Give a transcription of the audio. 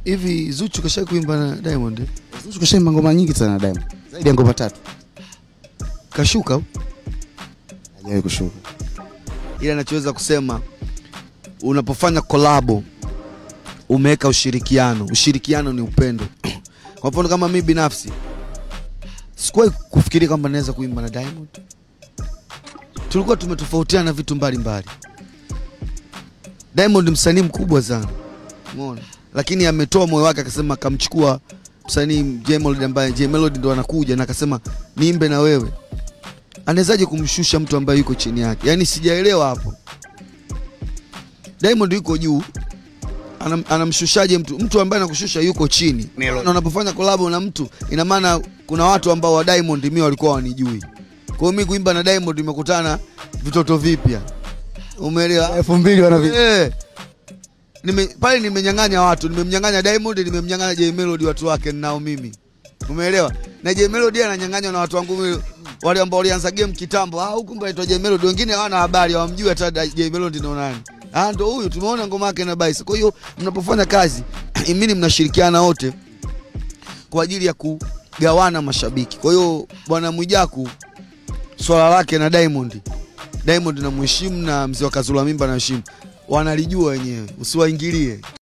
Hivi Zuchu kasha kuimba na Diamond? Zuchu kashaimba ngoma nyingi sana na Diamond. Zaidi ya ngoma 3. Kashuka au? Hajawahi kushuka. Ila nachoweza kusema unapofanya collab umeweka ushirikiano. Ushirikiano ni upendo. Kwa mfano kama mimi binafsi sikuwahi kufikiria kwamba naweza kuimba na Diamond. Tulikuwa tumetofautiana vitu mbalimbali. Diamond msanii mkubwa sana. Umeona? Lakini ametoa moyo wake akasema akamchukua msanii Jay Melody ambaye Jay Melody ndo anakuja na akasema niimbe na wewe. Anawezaje kumshusha mtu ambaye yuko chini yake? Yaani sijaelewa hapo. Diamond yuko juu. Anamshushaje mtu ambaye anakushusha yuko chini? Na unapofanya collab na mtu ina maana kuna watu ambao wa Diamond mimi walikuwa wanijui. Kwa hiyo mimi kuimba na Diamond nimekutana vitoto vipya. Umeelewa? 2000 wana pale nimenyang'anya watu, nimemnyang'anya Diamond, nimemnyang'anya Jay Melody watu wake nao mimi. Umeelewa? Na Jay Melody ananyang'anywa na watu wangu wale ambao walianza game kitambo. Huko mbaitwa Jay Melody, wengine hawana habari, hawamjui hata Jay Melody ndo nani. Ndo huyu tumeona ngoma yake na Baisa. Kwa hiyo mnapofanya kazi, imini mnashirikiana wote kwa ajili ya kugawana mashabiki. Kwa hiyo bwana Mwijaku swala lake na Diamond namheshimu na mzee wa Kazula Mimba na heshimu. Wanalijua wenyewe, usiwaingilie.